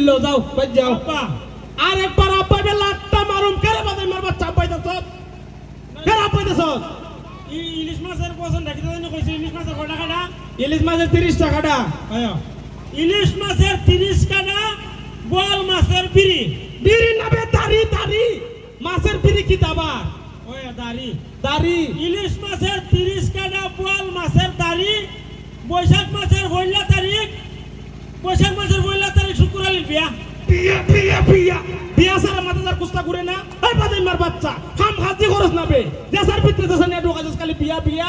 kilo যাও by যাও আব্বা আর একবার আব্বা বে লাটটা মারুম কেরে বাদে মারবা চাপাইতাছ কেরে আপাইতাছ ইলিশ মাছের পছন্দ রাখি তো কইছি ইলিশ মাছের কয় টাকাটা ইলিশ মাছের 30 টাকাটা আয়া ইলিশ মাছের 30 টাকা বোয়াল মাছের বিড়ি বিড়ি নাবে দাড়ি দাড়ি মাছের বিড়ি কি দাবা ওই দাড়ি দাড়ি ইলিশ মাছের 30 টাকা বোয়াল মাছের দাড়ি বৈশাখ মাছের পয়লা তারিখ বৈশাখ মাসের পয়লা তারিখ শুক্রবারের বিয়া বিয়া বিয়া বিয়া বিয়া সারা মাথার কুস্তা করে না এই বাদাইমার বাচ্চা খাম হাজি খরচ নাবে দেশের ভিতরে দেশে নিয়ে ঢোকাছিস খালি বিয়া বিয়া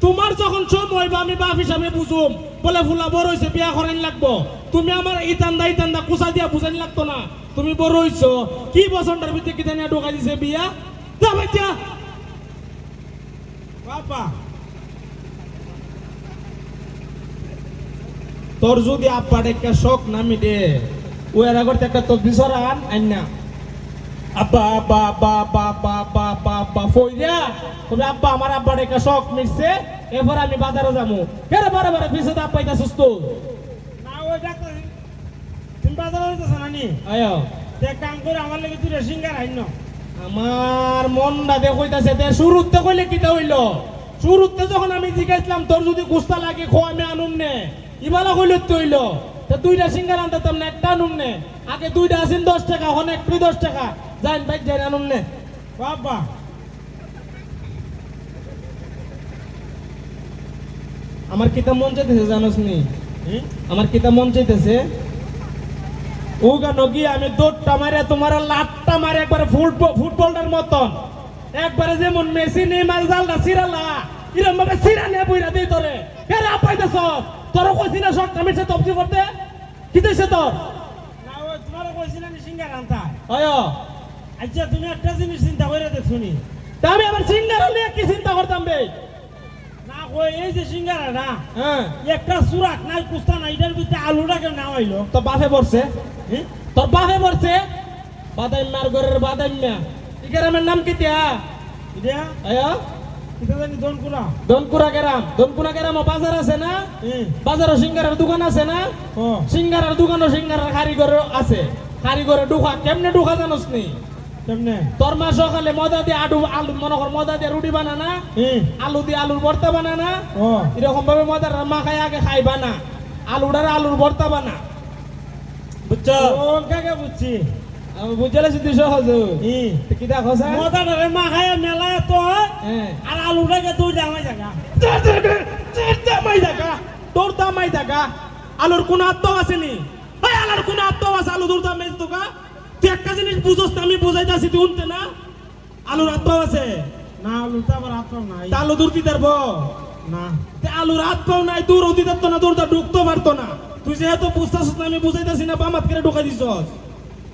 তোমার যখন সময় বা আমি বাপ হিসাবে বুঝুম বলে ফুলা বড় হইছে বিয়া করেন লাগবো তুমি আমার ইতান্দা কুচা দিয়া বুঝানি লাগতো না তুমি বড় হইছো কি বছরটার ভিতরে কিতা নিয়ে ঢোকা দিছে বিয়া যা বাচ্চা বাবা তোর যদি আব্বার একটা শখ না মিটে ও এর আগর একটা তো বিছরান আইনা আব্বা আব্বা আব্বা আব্বা আব্বা আব্বা আব্বা আব্বা ফইরা তবে আব্বা আমার আব্বার একটা শখ মিটছে এরপর আমি বাজারে যাবো কেরে বারে বারে পিছে দাপ পাইতাছস তো না ওই ডাক্তার তুমি বাজারে যাইতেছ না নি আয়ো তে কাম করে আমার লাগি তুই সিঙ্গার আইন আমার মনটা দেখইতাছে তে শুরুতে কইলে কিটা হইলো শুরুতে যখন আমি জিজ্ঞাসলাম তোর যদি গুস্তা লাগে খো আমি আনুম নে ইবালা কইলে তো হইলো তা দুইটা সিঙ্গার আনতাম না একটা আনুম নে আগে দুইটা আছেন 10 টাকা এখন এক ফ্রি 10 টাকা যাইন বাইক যাই আনুম নে বাবা আমার কিতা মন চাইতেছে জানোস নি আমার কিতা মন চাইতেছে ও গান গিয়ে আমি দৌড়টা মারে তোমার লাটটা মারে একবারে ফুটবলটার মতন একবারে যেমন মেসি নেইমার জালটা সিরালা এরকম ভাবে সিরা নিয়ে বইরা দেই তোরে কেরে আপাইতেছ তোর কইছি না শখ আমি সে তবজি করতে কি দিছে তোর না ওই তোমার কইছি না সিঙ্গার আনতা আয় আচ্ছা তুমি একটা জিনিস চিন্তা করে দেখছনি তা আমি আবার সিঙ্গার নিয়ে কি চিন্তা করতাম বে না ওই এই যে সিঙ্গারা না হ্যাঁ একটা সুরাক নাই কুস্তা নাই এটার ভিতরে আলুটাকে না হইলো তো বাফে পড়ছে তোর বাফে পড়ছে বাদাম মার ঘরের বাদাম না এই গ্রামের নাম কি তিয়া এটা আয়া এটা জানি দনকুরা দনকুরা গ্রাম বাজার আছে না বাজারও সিঙ্গারের দোকান আছে না ও সিঙ্গারের দোকানও সিঙ্গারের কারিগর আছে কারিগরে ঢুকা কেমনে ঢুকা জানোস নি কেমনে তোর মা সকালে ময়দা দিয়ে আলু মনে কর ময়দা দিয়ে রুটি বানানা আলু দিয়ে আলুর ভর্তা বানানা ও এরকম ভাবে ময়দার মাখায় আগে খাইবা না আলুটার আলুর ভর্তা বানা বুঝছো ও কাকে বুঝছি আমি বুঝলে শুধু সহজ কি দেখো মদারে মাখায় মেলায় তো আর আলুটাকে তুই জামাই জায়গা তোর দামাই দেখা আলুর কোন আত্ম আসেনি আলুর কোন আত্ম আছে আলু দূর দাম তোকা তুই একটা জিনিস বুঝোস না আমি বুঝাইতেছি তুই উনতে না আলুর আত্ম আছে না আলুটা আবার হাত নাই আলু দূর দিতে পারবো না আলুর হাত পাও নাই দূর দিতে পারতো না দূরটা ঢুকতে পারতো না তুই যেহেতু বুঝতেছিস না আমি বুঝাইতেছি না বামাত করে ঢুকাই দিছস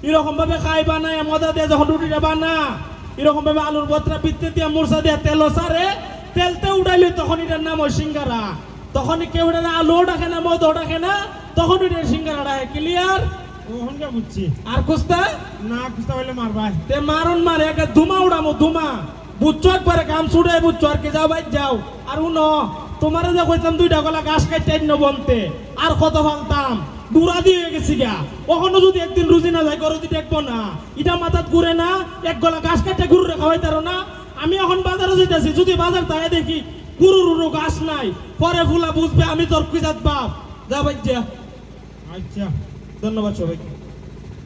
এরকম ভাবে খাই বানায় মজা দিয়ে যখন রুটিটা বানা এরকম ভাবে আলুর ভর্তা পিত্তে দিয়ে মুরসা দিয়ে তেল সারে তেলতে উঠাইলে তখন এটার নাম হয় সিঙ্গারা তখন কেউ এটা আলু ডাকে না মদ ডাকে না তখন এটা সিঙ্গারা ডাকে ক্লিয়ার ও হনকে বুঝছি আর কুস্তা না কুস্তা হইলে মারবাই তে মারুন মারে একটা ধুমা উড়ামো ধুমা বুঝছো একবারে কাম ছুড়ে বুঝছো আর কি যাও ভাই যাও আর উনো তোমার যে কইতাম 2টা গলা গাছ কাটতে বনতে আর কত ফালতাম দূরা দিয়ে গেছি গা কখনো যদি একদিন রুজি না যায় গরু দিতে দেখবো না এটা মাথাত ঘুরে না এক গলা গাছ কাটতে গরু রেখা হয় তারো না আমি এখন বাজারে যাইতেছি যদি বাজার তাই দেখি গরুর গাছ নাই পরে ফুলা বুঝবে আমি তোর পিজাত বাপ যা ভাই যা আচ্ছা ধন্যবাদ সবাইকে